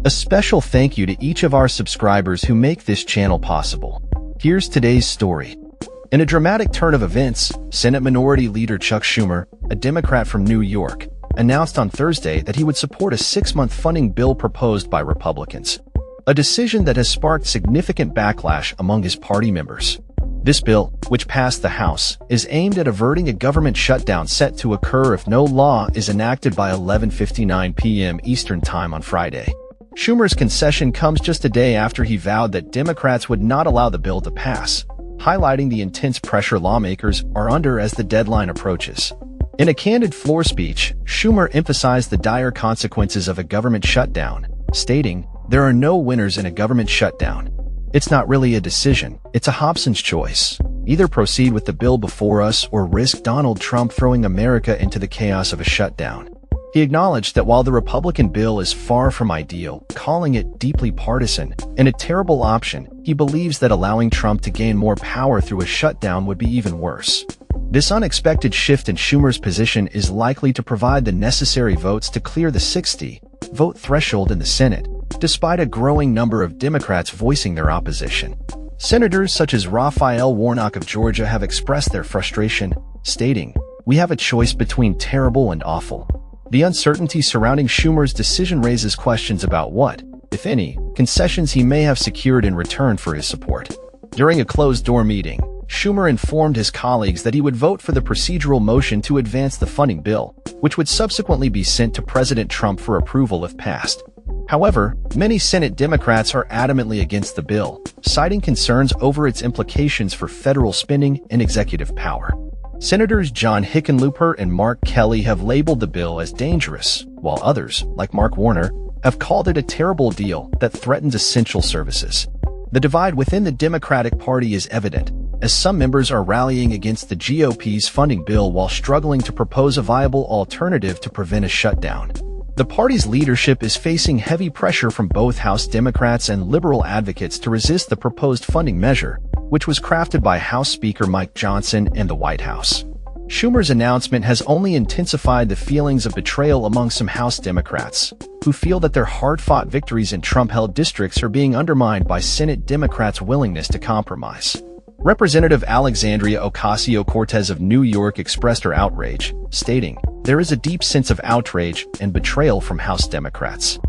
A special thank you to each of our subscribers who make this channel possible. Here's today's story. In a dramatic turn of events, Senate Minority Leader Chuck Schumer, a Democrat from New York, announced on Thursday that he would support a 6-month funding bill proposed by Republicans, a decision that has sparked significant backlash among his party members. This bill, which passed the House, is aimed at averting a government shutdown set to occur if no law is enacted by 11:59 p.m. Eastern Time on Friday. Schumer's concession comes just a day after he vowed that Democrats would not allow the bill to pass, highlighting the intense pressure lawmakers are under as the deadline approaches. In a candid floor speech, Schumer emphasized the dire consequences of a government shutdown, stating, "There are no winners in a government shutdown. It's not really a decision, it's a Hobson's choice. Either proceed with the bill before us or risk Donald Trump throwing America into the chaos of a shutdown." He acknowledged that while the Republican bill is far from ideal, calling it deeply partisan and a terrible option, he believes that allowing Trump to gain more power through a shutdown would be even worse. This unexpected shift in Schumer's position is likely to provide the necessary votes to clear the 60-vote threshold in the Senate, despite a growing number of Democrats voicing their opposition. Senators such as Raphael Warnock of Georgia have expressed their frustration, stating, "We have a choice between terrible and awful." The uncertainty surrounding Schumer's decision raises questions about what, if any, concessions he may have secured in return for his support. During a closed-door meeting, Schumer informed his colleagues that he would vote for the procedural motion to advance the funding bill, which would subsequently be sent to President Trump for approval if passed. However, many Senate Democrats are adamantly against the bill, citing concerns over its implications for federal spending and executive power. Senators John Hickenlooper and Mark Kelly have labeled the bill as dangerous, while others, like Mark Warner, have called it a terrible deal that threatens essential services. The divide within the Democratic Party is evident, as some members are rallying against the GOP's funding bill while struggling to propose a viable alternative to prevent a shutdown. The party's leadership is facing heavy pressure from both House Democrats and liberal advocates to resist the proposed funding measure, which was crafted by House Speaker Mike Johnson and the White House. Schumer's announcement has only intensified the feelings of betrayal among some House Democrats, who feel that their hard-fought victories in Trump-held districts are being undermined by Senate Democrats' willingness to compromise. Representative Alexandria Ocasio-Cortez of New York expressed her outrage, stating, "There is a deep sense of outrage and betrayal from House Democrats.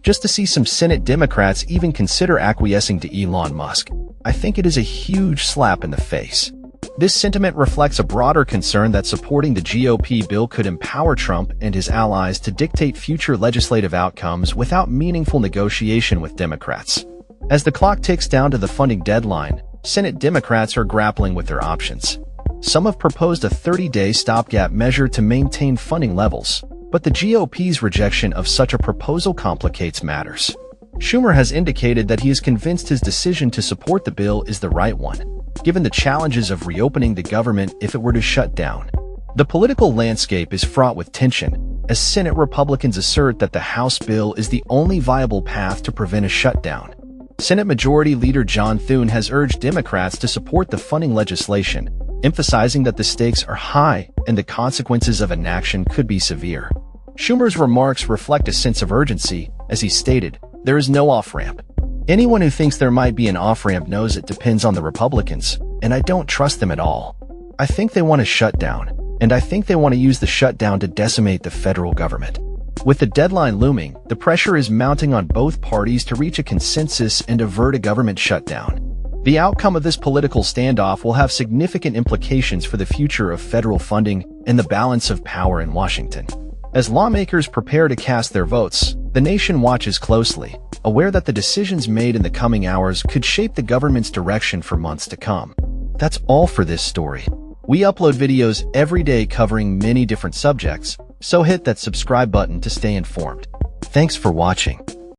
Just to see some Senate Democrats even consider acquiescing to Elon Musk, I think it is a huge slap in the face." This sentiment reflects a broader concern that supporting the GOP bill could empower Trump and his allies to dictate future legislative outcomes without meaningful negotiation with Democrats. As the clock ticks down to the funding deadline, Senate Democrats are grappling with their options. Some have proposed a 30-day stopgap measure to maintain funding levels, but the GOP's rejection of such a proposal complicates matters. Schumer has indicated that he is convinced his decision to support the bill is the right one, given the challenges of reopening the government if it were to shut down. The political landscape is fraught with tension, as Senate Republicans assert that the House bill is the only viable path to prevent a shutdown. Senate Majority Leader John Thune has urged Democrats to support the funding legislation, emphasizing that the stakes are high and the consequences of inaction could be severe. Schumer's remarks reflect a sense of urgency, as he stated, "There is no off-ramp. Anyone who thinks there might be an off-ramp knows it depends on the Republicans, and I don't trust them at all. I think they want a shutdown, and I think they want to use the shutdown to decimate the federal government." With the deadline looming, the pressure is mounting on both parties to reach a consensus and avert a government shutdown. The outcome of this political standoff will have significant implications for the future of federal funding and the balance of power in Washington. As lawmakers prepare to cast their votes, the nation watches closely, aware that the decisions made in the coming hours could shape the government's direction for months to come. That's all for this story. We upload videos every day covering many different subjects, so hit that subscribe button to stay informed. Thanks for watching.